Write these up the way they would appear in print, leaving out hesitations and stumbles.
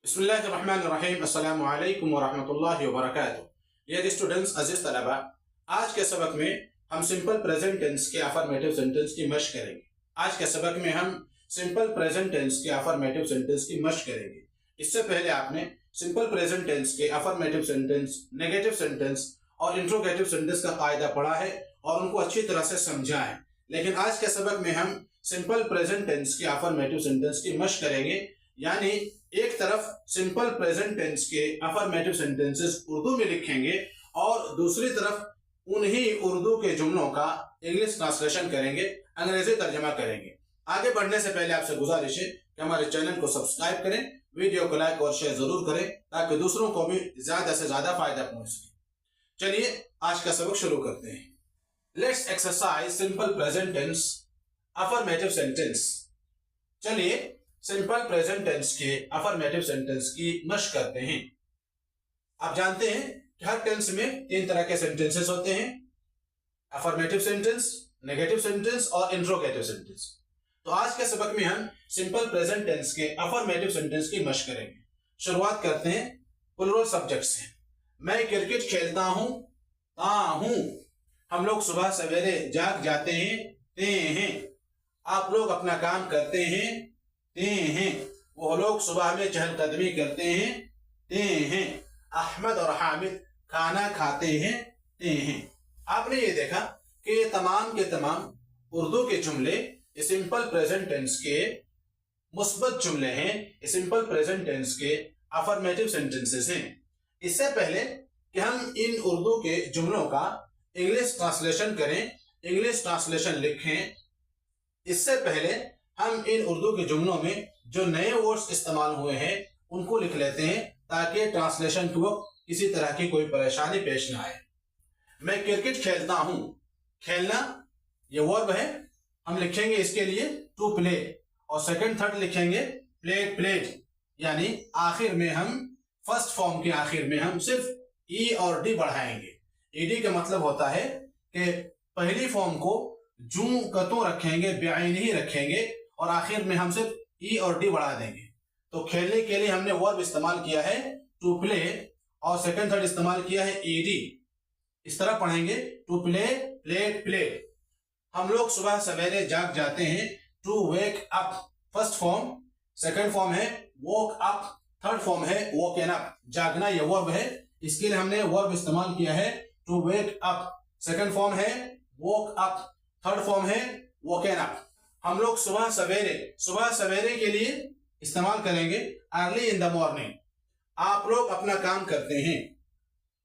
बिस्मिल्लाहिर्रहमानिर्रहीम। अस्सलामु अलैकुम वरहमतुल्लाहि वबरकातुहू। डियर स्टूडेंट्स, अजीज तलबा, आज के सबक में हम सिंपल प्रेजेंट टेंस के अफर्मेटिव सेंटेंस की मशक करेंगे। आज के सबक में हम सिंपल प्रेजेंट टेंस के अफर्मेटिव सेंटेंस की मशक करेंगे। इससे पहले आपने सिंपल प्रेजेंट टेंस के अफर्मेटिव सेंटेंस, नेगेटिव सेंटेंस और इंट्रोगेटिव सेंटेंस का कायदा पढ़ा है और उनको अच्छी तरह से समझा है। लेकिन आज के सबक में हम सिंपल प्रेजेंट टेंस के अफर्मेटिव सेंटेंस की मशक करेंगे। यानी एक तरफ सिंपल प्रेजेंट टेंस के अफर्मेटिव सेंटेंसेस उर्दू में लिखेंगे और दूसरी तरफ उन्हीं उर्दू के जुमलों का इंग्लिश ट्रांसलेशन करेंगे, अंग्रेजी तर्जमा करेंगे। आगे बढ़ने से पहले आपसे गुजारिश है कि हमारे चैनल को सब्सक्राइब करें, वीडियो को लाइक और शेयर जरूर करें ताकि दूसरों को भी ज्यादा से ज्यादा फायदा पहुंच सके। चलिए आज का सबक शुरू करते हैं। Let's exercise simple present tense affirmative sentence. चलिए सिंपल प्रेजेंट टेंस के अफर्मेटिव सेंटेंस की मशक करते हैं। आप जानते हैं कि हर टेंस में तीन तरह के सेंटेंसेस होते हैं: अफर्मेटिव सेंटेंस, नेगेटिव सेंटेंस और इंट्रोगेटिव सेंटेंस। तो आज के सबक में हम सिंपल प्रेजेंट टेंस के अफर्मेटिव सेंटेंस की मशक करेंगे। शुरुआत करते हैं प्लूरल सब्जेक्ट से। मैं क्रिकेट खेलता हूं। हम लोग सुबह सवेरे जाग जाते हैं। आप लोग अपना काम करते हैं। वो लोग सुबह में चहलकदमी करते हैं। अहमद और हामिद खाना खाते हैं। आपने ये देखा कि ये तमाम के तमाम उर्दू के जुमले सिंपल प्रेजेंट टेंस के मुस्बत जुमले हैं, सिंपल प्रेजेंट टेंस के अफर्मेटिव सेंटेंसेस हैं। इससे पहले कि हम इन उर्दू के जुमलों का इंग्लिश ट्रांसलेशन करें, इंग्लिश ट्रांसलेशन लिखें, इससे पहले हम इन उर्दू के जुमलों में जो नए वर्ड्स इस्तेमाल हुए हैं उनको लिख लेते हैं ताकि ट्रांसलेशन के वक्त किसी तरह की कोई परेशानी पेश ना आए। मैं क्रिकेट खेलता हूं। खेलना ये वर्ब है, हम लिखेंगे इसके लिए टू प्ले और सेकंड थर्ड लिखेंगे प्लेड। यानी आखिर में हम फर्स्ट फॉर्म के आखिर में हम सिर्फ ई और डी बढ़ाएंगे। ईडी का मतलब होता है कि पहली फॉर्म को जू कतों रखेंगे, बेआईन ही रखेंगे और आखिर में हम सिर्फ ई और डी बढ़ा देंगे। तो खेलने के लिए हमने वर्ब इस्तेमाल किया है टू प्ले और सेकंड थर्ड इस्तेमाल किया है ईडी। इस तरह पढ़ेंगे टू प्ले प्लेड। हम लोग सुबह सवेरे जाग जाते हैं। To wake up first form, second form है वोक अप, थर्ड फॉर्म है वोकन अप। जागना ये वर्ब है, इसके लिए हमने वर्ब इस्तेमाल किया है to wake up. Second form है वोक अप, थर्ड फॉर्म है वोकन अप। हम लोग सुबह सवेरे के लिए इस्तेमाल करेंगे अर्ली इन द मॉर्निंग। आप लोग अपना काम करते हैं।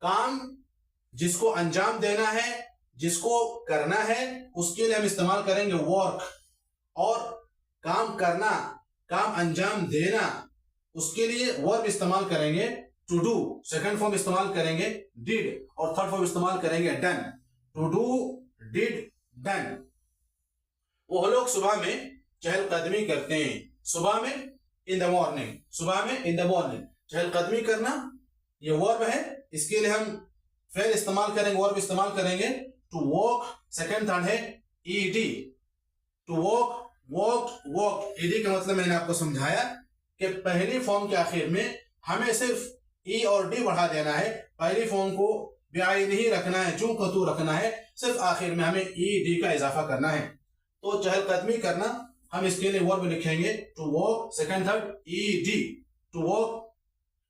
काम जिसको अंजाम देना है, जिसको करना है, उसके लिए हम इस्तेमाल करेंगे वर्क। और काम करना, काम अंजाम देना, उसके लिए वर्ब इस्तेमाल करेंगे टू डू। सेकंड फॉर्म इस्तेमाल करेंगे डिड और थर्ड फॉर्म इस्तेमाल करेंगे done. To do, did, done. वो लोग सुबह में चहलकदमी करते हैं। सुबह में इन द मॉर्निंग, चहलकदमी करना ये वर्ब है, इसके लिए हम फिर इस्तेमाल करेंगे, वर्ब इस्तेमाल करेंगे टू वॉक। सेकंड थर्ड है ईडी। टू वॉक ईडी का मतलब मैंने आपको समझाया कि पहली फॉर्म के आखिर में हमें सिर्फ ई और डी बढ़ा देना है। पहली फॉर्म को ब्याई नहीं रखना है, जू कतू रखना है, सिर्फ आखिर में हमें ई डी का इजाफा करना है। तो चहलकदमी करना हम इसके लिए वर्ब लिखेंगे to walk, second third E D. To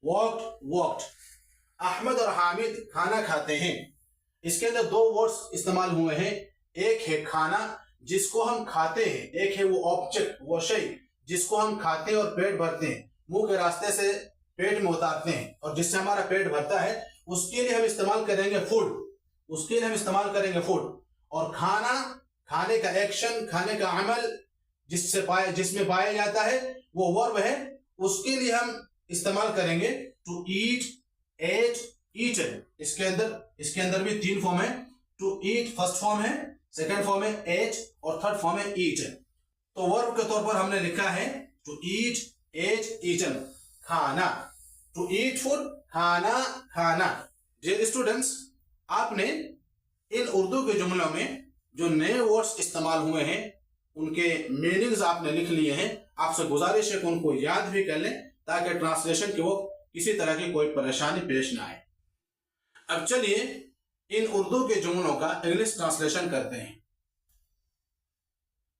walk, walked. Ahmed और हामिद खाना खाते हैं। इसके अंदर दो वर्ड्स इस्तेमाल हुए हैं। एक है खाना जिसको हम खाते हैं, एक है वो ऑब्जेक्ट, वो शय जिसको हम खाते हैं और पेट भरते हैं, मुंह के रास्ते से पेट में उतारते हैं और जिससे हमारा पेट भरता है, उसके लिए हम इस्तेमाल करेंगे फूड। और खाने का एक्शन, खाने का अमल जिसमें पाया जाता है वो वर्ब है, उसके लिए हम इस्तेमाल करेंगे टू ईट, एट, ईटन। इसके अंदर भी तीन फॉर्म है। टू ईट फर्स्ट फॉर्म है, सेकंड फॉर्म है एट और थर्ड फॉर्म है ईटन। तो वर्ब के तौर पर हमने लिखा है टू ईट, एट, ईटन, खाना। टू ईट फूड, खाना। डियर स्टूडेंट्स, आपने इन उर्दू के जुमलों में जो नए वर्ड्स इस्तेमाल हुए हैं उनके मीनिंग्स आपने लिख लिए हैं। आपसे गुजारिश है कि उनको याद भी कर लें ताकि ट्रांसलेशन के वक्त किसी तरह की कोई परेशानी पेश ना आए। अब चलिए इन उर्दू के जुमलों का इंग्लिश ट्रांसलेशन करते हैं।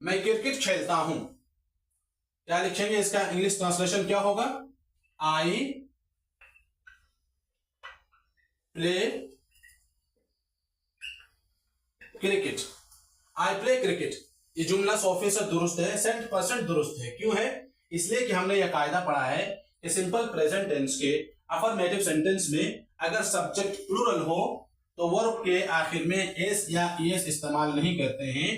मैं क्रिकेट खेलता हूं, क्या लिखेंगे? इसका इंग्लिश ट्रांसलेशन क्या होगा? I play cricket. I play cricket. ये जुमला 100% दुरुस्त है, 100% दुरुस्त है। क्यों है? इसलिए कि हमने यह कायदा पढ़ा है कि सिंपल प्रेजेंट टेंस के अफर्मेटिव सेंटेंस में अगर सब्जेक्ट प्लूरल हो तो वर्ब के आखिर में एस या ईएस इस्तेमाल नहीं करते हैं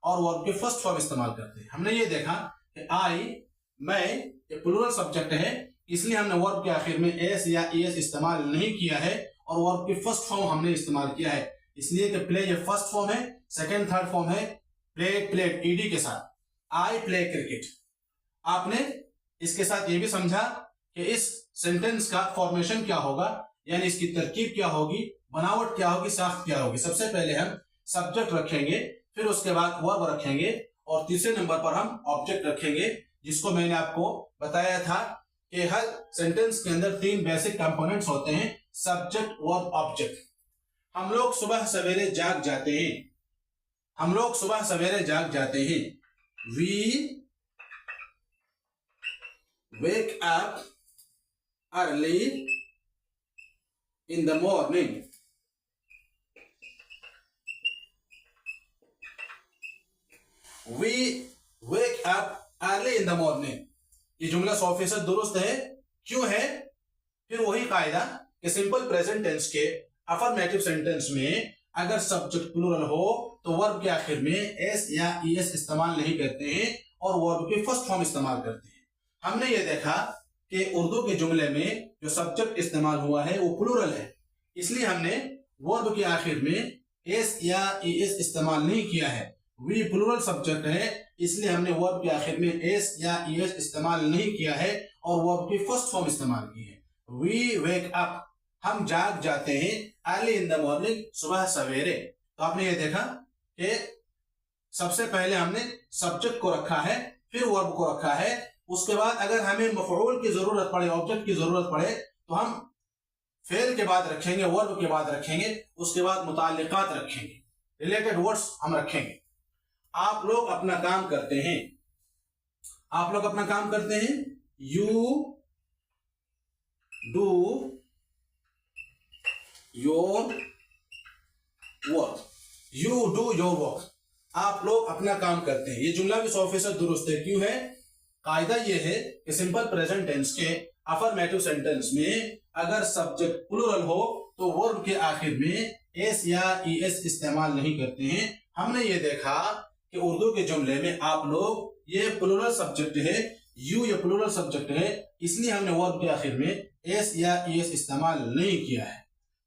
और वर्ब के फर्स्ट फॉर्म इस्तेमाल करते हैं। हमने ये देखा कि आई, मैं, ये प्लूरल सब्जेक्ट है, इसलिए हमने वर्ब के आखिर में एस या ईएस इस्तेमाल नहीं किया है और वर्ब के फर्स्ट फॉर्म हमने इस्तेमाल किया है। इसलिए कि प्ले ये फर्स्ट फॉर्म है, सेकेंड थर्ड फॉर्म है प्ले, प्लेड ईडी के साथ। I play cricket. आपने इसके साथ ये भी समझा कि इस सेंटेंस का फॉर्मेशन क्या होगा, यानी इसकी तरकीब क्या होगी, बनावट क्या होगी, साख्त क्या होगी। सबसे पहले हम सब्जेक्ट रखेंगे, फिर उसके बाद वर्ब रखेंगे और तीसरे नंबर पर हम ऑब्जेक्ट रखेंगे, जिसको मैंने आपको बताया था कि हर सेंटेंस के अंदर 3 बेसिक कंपोनेंट्स होते हैं, सब्जेक्ट, वर्ब, ऑब्जेक्ट। हम लोग सुबह सवेरे जाग जाते हैं, हम लोग सुबह सवेरे जाग जाते हैं। We wake up early in the morning. We wake up early in the morning. ये जुमला 100% दुरुस्त है। क्यों है? फिर वही कायदा कि सिंपल प्रेजेंट टेंस के अफर्मेटिव सेंटेंस में अगर सब्जेक्ट प्लूरल हो तो वर्ब के आखिर में एस या ईएस इस्तेमाल नहीं करते हैं और वर्ब के फर्स्ट फॉर्म इस्तेमाल करते हैं। हमने ये देखा कि उर्दू के जुमले में जो सब्जेक्ट इस्तेमाल हुआ है वो प्लूरल है, इसलिए हमने वर्ब के आखिर में एस या ईएस इस्तेमाल नहीं किया है। वी प्लूरल सब्जेक्ट है, इसलिए हमने वर्ब के आखिर में एस या ईएस इस्तेमाल नहीं किया है और वर्ब की फर्स्ट फॉर्म इस्तेमाल की है। वी वेक अप, हम जाग जाते हैं, अर्ली इन द मॉर्निंग, सुबह सवेरे। तो आपने ये देखा कि सबसे पहले हमने सब्जेक्ट को रखा है, फिर वर्ब को रखा है, उसके बाद अगर हमें मफऊल की जरूरत पड़े, ऑब्जेक्ट की जरूरत पड़े, तो हम फेल के बाद रखेंगे, वर्ब के बाद रखेंगे, उसके बाद मुताल्लिकात रखेंगे, रिलेटेड वर्ड्स हम रखेंगे। आप लोग अपना काम करते हैं, आप लोग अपना काम करते हैं। You do your work, you do your work, आप लोग अपना काम करते हैं। ये जुमला भी 100% दुरुस्त है। क्यों है? कायदा यह है कि सिंपल प्रेजेंट टेंस के अफर्मेटिव सेंटेंस में अगर सब्जेक्ट प्लूरल हो तो वर्ब के आखिर में एस या ईएस इस्तेमाल नहीं करते हैं। हमने ये देखा कि उर्दू के जुमले में आप लोग, ये प्लूरल सब्जेक्ट है, यू ये प्लूरल सब्जेक्ट है, इसलिए हमने वर्ब के आखिर में एस या ईएस इस्तेमाल नहीं किया है।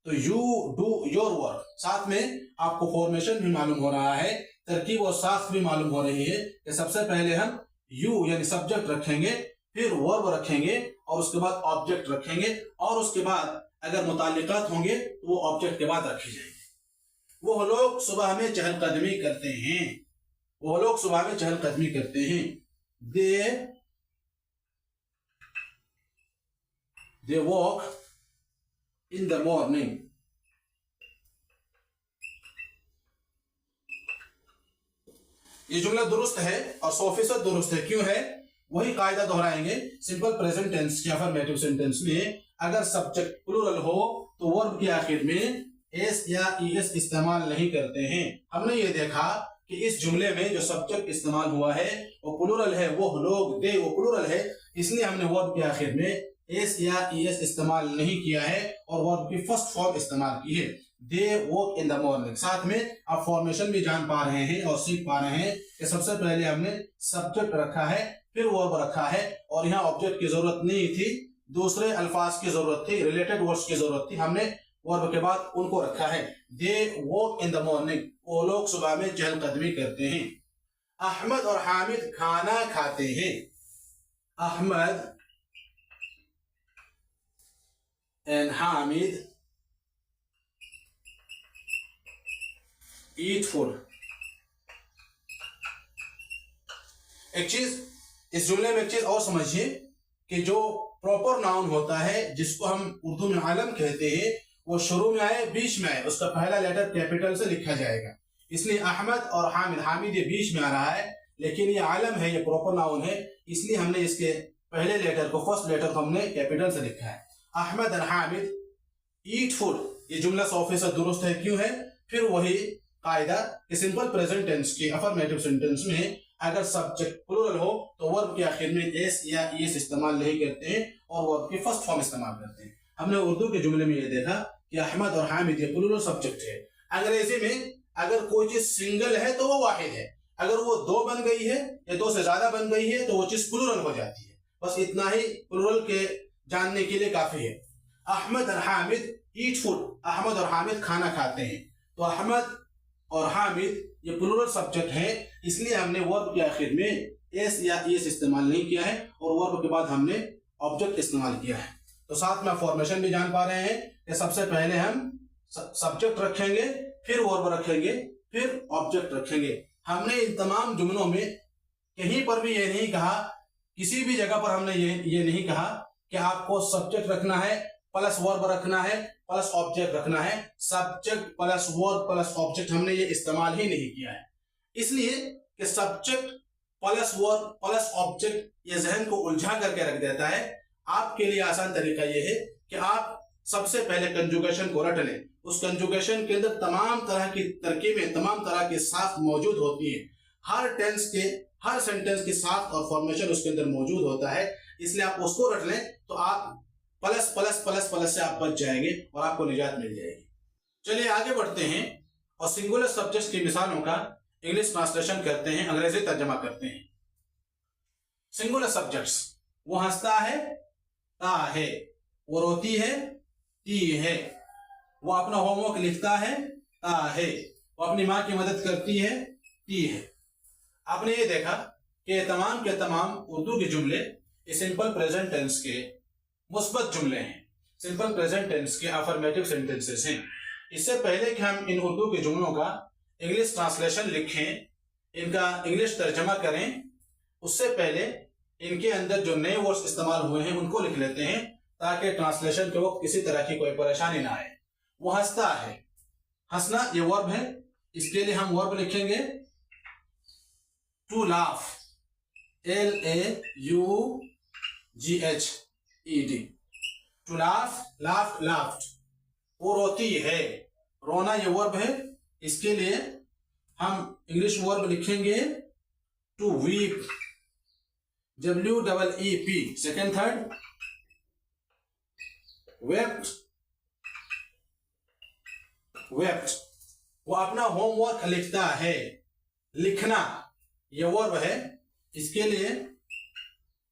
तो यू डू योर वर्क, साथ में आपको फॉर्मेशन भी मालूम हो रहा है, तरकीब और साख्त भी मालूम हो रही है कि सबसे पहले हम यू यानी सब्जेक्ट रखेंगे, फिर वर्ब रखेंगे और उसके बाद ऑब्जेक्ट रखेंगे और उसके बाद अगर मुताल्लिकात होंगे तो वो ऑब्जेक्ट के बाद रखे जाएंगे। वो लोग सुबह में चहलकदमी करते हैं, वो लोग सुबह में चहलकदमी करते हैं। They walk in the morning. ये जुमला दुरुस्त है और 100% दुरुस्त है। क्यों है? वही कायदा दोहराएंगे, सिंपल प्रेजेंट टेंस के अफर्मेटिव सेंटेंस में अगर सब्जेक्ट प्लूरल हो तो वर्ब के आखिर में एस या ईएस इस्तेमाल नहीं करते हैं। हमने ये देखा कि इस जुमले में जो सब्जेक्ट इस्तेमाल हुआ है वो प्लूरल है, वो लोग, दे वो प्लूरल है, इसलिए हमने वर्ब के आखिर में एस या ईएस इस्तेमाल नहीं किया है और वर्ब की फर्स्ट फॉर्म इस्तेमाल की है, they walk in the morning. साथ में आप फॉर्मेशन भी जान पा रहे हैं और सीख पा रहे हैं कि सबसे पहले हमने सब्जेक्ट रखा है, फिर वर्ब रखा है और यहाँ ऑब्जेक्ट की जरूरत नहीं थी, दूसरे अल्फाज की जरूरत थी, रिलेटेड वर्ड्स की जरूरत थी, हमने वर्ब के बाद उनको रखा है। They walk in the morning, वो लोग सुबह में चहलकदमी करते हैं। अहमद और हामिद खाना खाते हैं। Ahmed and Hamid eat food. एक चीज इस जुमले में एक चीज और समझिए कि जो प्रॉपर नाउन होता है जिसको हम उर्दू में आलम कहते हैं, वो शुरू में आए बीच में आए, उसका पहला लेटर कैपिटल से लिखा जाएगा। इसलिए अहमद और हामिद, हामिद ये बीच में आ रहा है लेकिन ये आलम है, ये प्रॉपर नाउन है, इसलिए हमने इसके पहले लेटर को, फर्स्ट लेटर को हमने कैपिटल से लिखा है। अहमद और हामिद ईट फूड, ये जुमला 100% दुरुस्त है। क्यों है? फिर वही कायदा कि सिंपल प्रेजेंट टेंस के अफर्मेटिव सेंटेंस में अगर सब्जेक्ट प्लूरल हो तो वर्ब के आखिर में एस या एस इस्तेमाल नहीं करते हैं और वर्ब की फर्स्ट फॉर्म इस्तेमाल करते हैं। हमने उर्दू के जुमले में ये देखा कि अहमद और हामिद ये प्लूरल सब्जेक्ट है। अंग्रेजी में अगर कोई चीज सिंगल है तो वो वाहिद है, अगर वो दो बन गई है या दो से ज्यादा बन गई है तो वो चीज प्लूरल हो जाती है। बस इतना ही प्लूरल के जानने के लिए काफी है। अहमद और हामिद ईट फूड, अहमद और हामिद खाना खाते हैं, तो अहमद और हामिद ये प्लूरल सब्जेक्ट है, इसलिए हमने वर्ब के आखिर में एस या एस इस्तेमाल नहीं किया है और वर्ब के बाद हमने ऑब्जेक्ट इस्तेमाल किया है। तो साथ में फॉर्मेशन भी जान पा रहे हैं कि सबसे पहले हम सब्जेक्ट रखेंगे, फिर वर्ब रखेंगे, फिर ऑब्जेक्ट रखेंगे। हमने इन तमाम जुमलों में कहीं पर भी ये नहीं कहा, किसी भी जगह पर हमने ये नहीं कहा कि आपको सब्जेक्ट रखना है प्लस वर्ब रखना है प्लस ऑब्जेक्ट रखना है। Subject plus verb plus object हमने ये इस्तेमाल ही नहीं किया है, इसलिए कि subject plus verb plus object ये जहन को उलझा करके रख देता है। आपके लिए आसान तरीका ये है कि आप सबसे पहले कंजुगेशन को रट लें। उस कंजुगेशन के अंदर तमाम तरह की तरकीबें, तमाम तरह के साथ मौजूद होती है। हर टेंस के, हर सेंटेंस के साथ और फॉर्मेशन उसके अंदर मौजूद होता है, इसलिए आप उसको रट लें तो आप प्लस प्लस प्लस प्लस से आप बच जाएंगे और आपको निजात मिल जाएगी। चलिए आगे बढ़ते हैं और सिंगुलर सब्जेक्ट्स की मिसालों का इंग्लिश ट्रांसलेशन करते हैं, अंग्रेजी तर्जमा करते हैं। सिंगुलर सब्जेक्ट्स, वो हंसता है ता है, वो रोती है ती है, वो अपना होमवर्क लिखता है ता है, वो अपनी माँ की मदद करती है ती है। आपने ये देखा कि तमाम के तमाम उर्दू के जुमले सिंपल प्रेजेंट टेंस के मुस्बत जुमले हैं, सिंपल प्रेजेंट टेंस के अफर्मेटिव सेंटेंसेस हैं। इससे पहले कि हम इन उर्दू के जुमलों का इंग्लिश ट्रांसलेशन लिखें, इनका इंग्लिश तर्जमा करें, उससे पहले इनके अंदर जो नए वर्ड्स इस्तेमाल हुए हैं उनको लिख लेते हैं ताकि ट्रांसलेशन के वक्त किसी तरह की कोई परेशानी ना आए। वो हंसता है, हंसना ये वर्ब है, इसके लिए हम वर्ब लिखेंगे to laugh, LAUGHED, to laugh, laughed, laughed. वो रोती है, रोना ये वर्ब है, इसके लिए हम इंग्लिश वर्ब लिखेंगे to weep, WEEP, second third, wept, wept। वो अपना होमवर्क लिखता है, लिखना ये वर्ब है, इसके लिए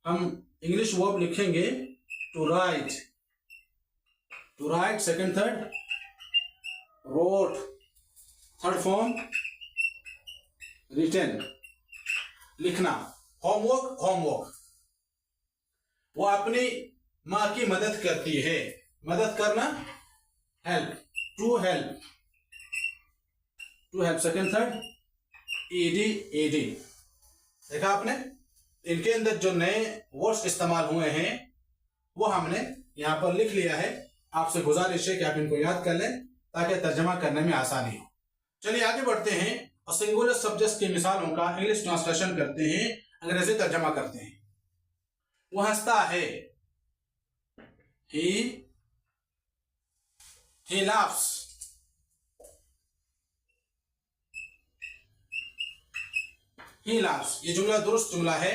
हम इंग्लिश वर्ब लिखेंगे to write, to write second third, wrote third form, written लिखना, होमवर्क, होमवर्क। वो अपनी माँ की मदद करती है, मदद करना help, to help, to help second third, ED। देखा आपने, इनके अंदर जो नए वर्ड्स इस्तेमाल हुए हैं वो हमने यहां पर लिख लिया है। आपसे गुजारिश है कि आप इनको याद कर लें ताकि तर्जमा करने में आसानी हो। चलिए आगे बढ़ते हैं और सिंगुलर सब्जेक्ट्स की मिसालों का इंग्लिश ट्रांसलेशन करते हैं, अंग्रेजी तर्जमा करते हैं। वो हंसता है, he laughs, he laughs। ये जुमला दुरुस्त जुमला है।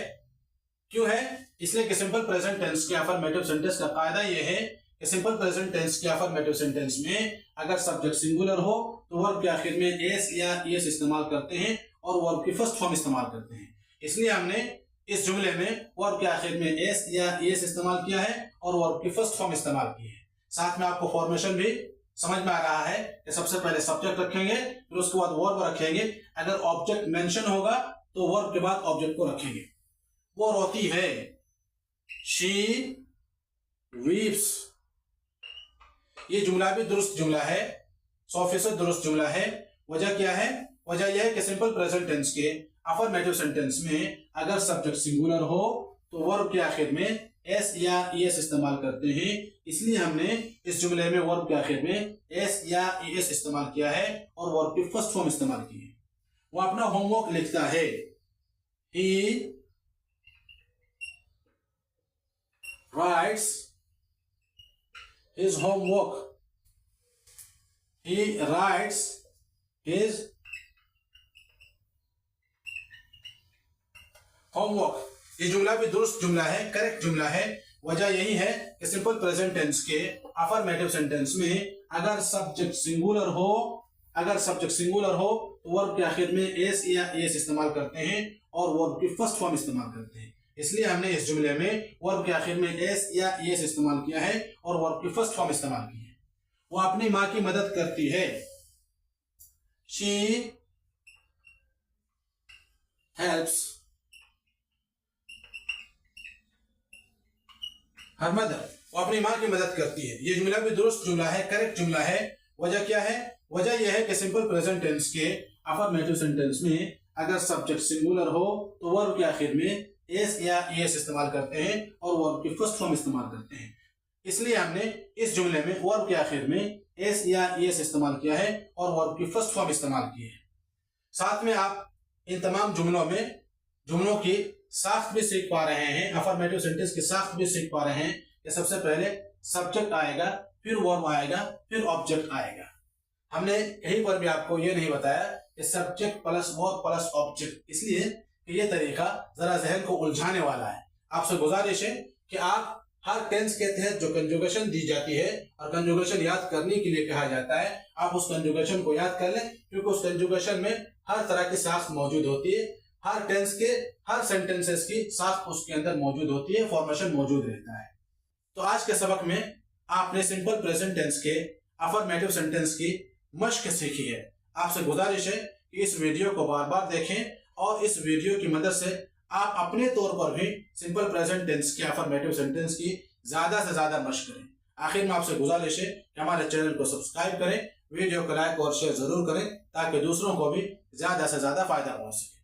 क्यों है? इसलिए कि सिंपल प्रेजेंट टेंस के अफर्मेटिव सेंटेंस का कायदा यह है कि सिंपल प्रेजेंट टेंस के अफर्मेटिव सेंटेंस में अगर सब्जेक्ट सिंगुलर हो तो वर्ब के आखिर में एस या एस इस्तेमाल करते हैं और वर्ब की फर्स्ट फॉर्म इस्तेमाल करते हैं। इसलिए हमने इस जुमले में वर्ब के आखिर में एस या एस इस्तेमाल किया है और वर्ब की फर्स्ट फॉर्म इस्तेमाल की है। साथ में आपको फॉर्मेशन भी समझ में आ रहा है कि सबसे पहले सब्जेक्ट रखेंगे, फिर उसके बाद वर्ब रखेंगे। अगर ऑब्जेक्ट मेंशन होगा तो वर्ब के बाद ऑब्जेक्ट को रखेंगे। वो रोती है, शी वीप्स। ये जुमला भी दुरुस्त जुमला है, 100% दुरुस्त जुमला है। वजह क्या है? वजह यह है कि सिंपल प्रेजेंट टेंस के अफर्मेटिव सेंटेंस में अगर सब्जेक्ट सिंगुलर हो तो वर्ब के आखिर में एस या ईएस इस्तेमाल करते हैं, इसलिए हमने इस जुमले में वर्ब के आखिर में एस या ईएस इस्तेमाल किया है और वर्ब की फर्स्ट फॉर्म इस्तेमाल की है। वो अपना होमवर्क लिखता है, ही rights his homework, he writes his homework। ये जुमला भी दुरुस्त जुमला है, करेक्ट जुमला है। वजह यही है कि सिंपल प्रेजेंट टेंस के अफर्मेटिव सेंटेंस में अगर सब्जेक्ट सिंगुलर हो तो वर्ब के आखिर में एस या एस इस्तेमाल करते हैं और वर्ब की फर्स्ट फॉर्म इस्तेमाल करते हैं। इसलिए हमने इस जुमले में वर्ब के आखिर में एस या एस इस्तेमाल किया है और वर्ब की फर्स्ट फॉर्म इस्तेमाल की है। वो अपनी माँ की मदद करती है, she helps her mother। वो अपनी माँ की मदद करती है। ये जुमला भी दुरुस्त जुमला है, करेक्ट जुमला है। वजह क्या है? वजह यह है कि सिंपल प्रेजेंट टेंस के अफर्मेटिव सेंटेंस में अगर सब्जेक्ट सिंगुलर हो तो वर्ब के आखिर में एस या एस इस्तेमाल करते हैं और वर्ब की फर्स्ट फॉर्म इस्तेमाल करते हैं। इसलिए हमने इस जुमले में वर्ब के आखिर में एस या एस इस्तेमाल किया है और वर्ब की फर्स्ट फॉर्म इस्तेमाल की है। साथ में आप इन तमाम जुमलों की साख्त भी सीख पा रहे हैं, अफर्मेटिव सेंटेंस की साख्त भी सीख पा रहे हैं कि सबसे पहले सब्जेक्ट आएगा, फिर वर्ब आएगा, फिर ऑब्जेक्ट आएगा। हमने कहीं पर भी आपको ये नहीं बताया कि subject plus verb plus object, इसलिए कि ये तरीका जरा जहन को उलझाने वाला है। आपसे गुजारिश है कि आप हर टेंस के तहत जो कंजुगेशन दी जाती है और कंजुगेशन याद करने के लिए कहा जाता है, आप उस कंजुगेशन को याद कर लें, क्योंकि उस कंजुगेशन में हर तरह की साख्त मौजूद होती है। हर टेंस के हर सेंटेंसेस की साख्त उसके अंदर मौजूद होती है, फॉर्मेशन मौजूद रहता है। तो आज के सबक में आपने सिंपल प्रेजेंट टेंस के अफर्मेटिव सेंटेंस की मश्क सीखी है। आपसे गुजारिश है कि इस वीडियो को बार बार देखें और इस वीडियो की मदद से आप अपने तौर पर भी सिंपल प्रेजेंट टेंस के अफर्मेटिव सेंटेंस की ज्यादा से ज्यादा मश्क करें। आखिर में आपसे गुजारिश है कि हमारे चैनल को सब्सक्राइब करें, वीडियो को लाइक और शेयर जरूर करें ताकि दूसरों को भी ज्यादा से ज्यादा फायदा पहुंच सके।